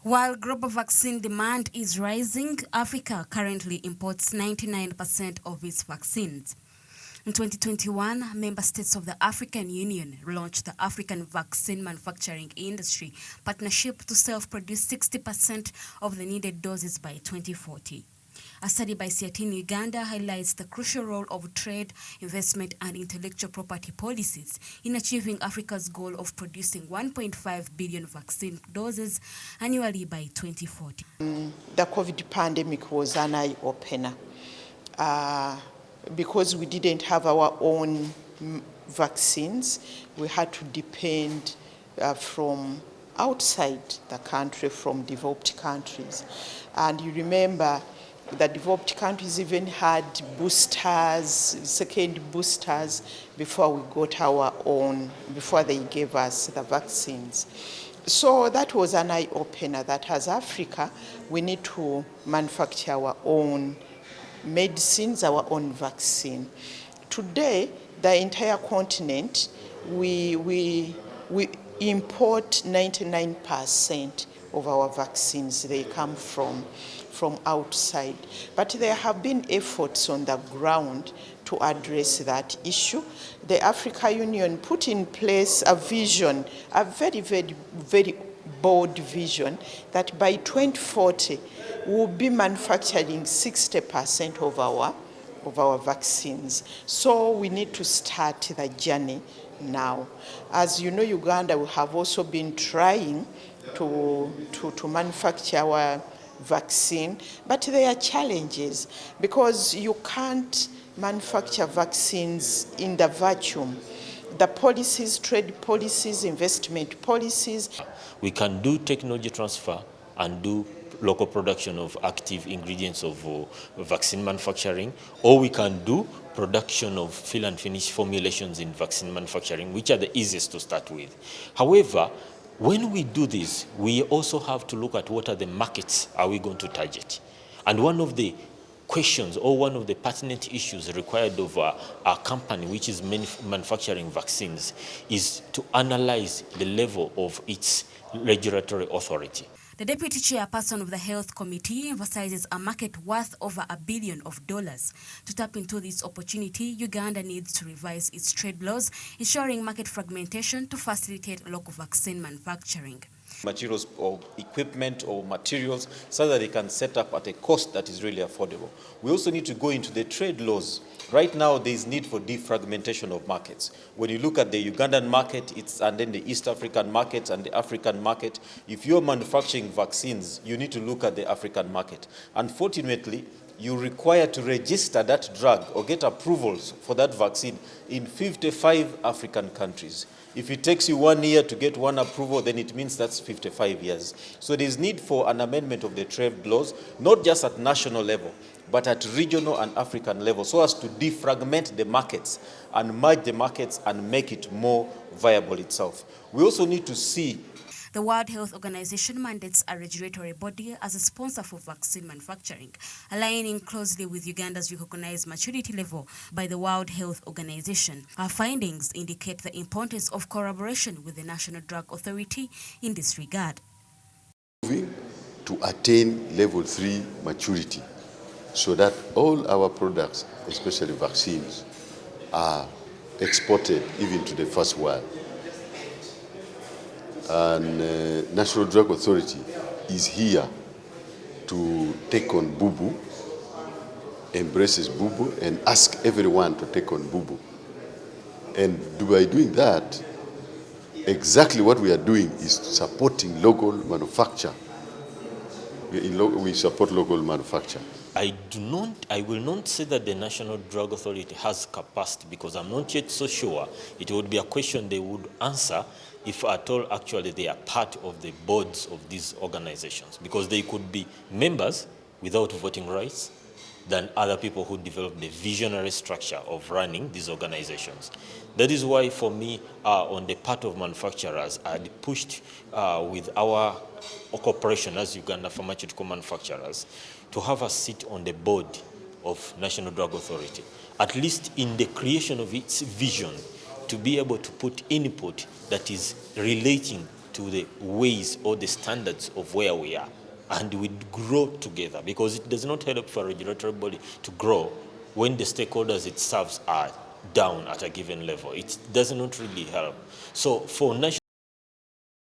While global vaccine demand is rising, Africa currently imports 99% of its vaccines. In 2021, member states of the African Union launched the African Vaccine Manufacturing Industry Partnership to self-produce 60% of the needed doses by 2040. A study by SEATINI Uganda highlights the crucial role of trade, investment and intellectual property policies in achieving Africa's goal of producing 1.5 billion vaccine doses annually by 2040. The COVID pandemic was an eye-opener because we didn't have our own vaccines. We had to depend from outside the country, from developed countries. And you remember the developed countries even had boosters, second boosters, before we got our own, before they gave us the vaccines. So that was an eye-opener that as Africa, we need to manufacture our own medicines, our own vaccine. Today, the entire continent, we import 99% of our vaccines. They come from outside. But there have been efforts on the ground to address that issue. The African Union put in place a vision, a very, very, very bold vision, that by 2040, we'll be manufacturing 60% of our vaccines. So we need to start the journey now. As you know, Uganda will have also been trying to manufacture our vaccine, but there are challenges because you can't manufacture vaccines in the vacuum. The policies, trade policies, investment policies. We can do technology transfer and do local production of active ingredients of vaccine manufacturing, or we can do production of fill and finish formulations in vaccine manufacturing, which are the easiest to start with. However, when we do this, we also have to look at what are the markets are we going to target. And one of the questions or one of the pertinent issues required of our company, which is manufacturing vaccines, is to analyze the level of its regulatory authority. The deputy chairperson of the Health Committee emphasizes a market worth over $1 billion. To tap into this opportunity, Uganda needs to revise its trade laws, ensuring market fragmentation to facilitate local vaccine manufacturing. Materials or equipment or materials so that they can set up at a cost that is really affordable. We also need to go into the trade laws. Right now, there is need for defragmentation of markets. When you look at the Ugandan market, and then the East African market and the African market, if you're manufacturing vaccines, you need to look at the African market. Unfortunately, you require to register that drug or get approvals for that vaccine in 55 African countries. If it takes you 1 year to get one approval, then it means that's 55 years. So there's need for an amendment of the trade laws, not just at national level, but at regional and African level, so as to defragment the markets and merge the markets and make it more viable itself. We also need to see. The World Health Organization mandates a regulatory body as a sponsor for vaccine manufacturing, aligning closely with Uganda's recognized maturity level by the World Health Organization. Our findings indicate the importance of collaboration with the National Drug Authority in this regard. Moving to attain level 3 maturity so that all our products, especially vaccines, are exported even to the first world. And National Drug Authority is here to take on Bubu, embraces Bubu, and ask everyone to take on Bubu. And by doing that, exactly what we are doing is supporting local manufacture. We support local manufacture. I will not say that the National Drug Authority has capacity, because I'm not yet so sure. It would be a question they would answer if at all actually they are part of the boards of these organizations, because they could be members without voting rights than other people who develop the visionary structure of running these organizations. That is why, for me, on the part of manufacturers, I'd pushed with our corporation as Uganda Pharmaceutical Manufacturers to have a seat on the board of National Drug Authority, at least in the creation of its vision, to be able to put input that is relating to the ways or the standards of where we are, and we grow together, because it does not help for a regulatory body to grow when the stakeholders it serves are down at a given level. It does not really help. So for national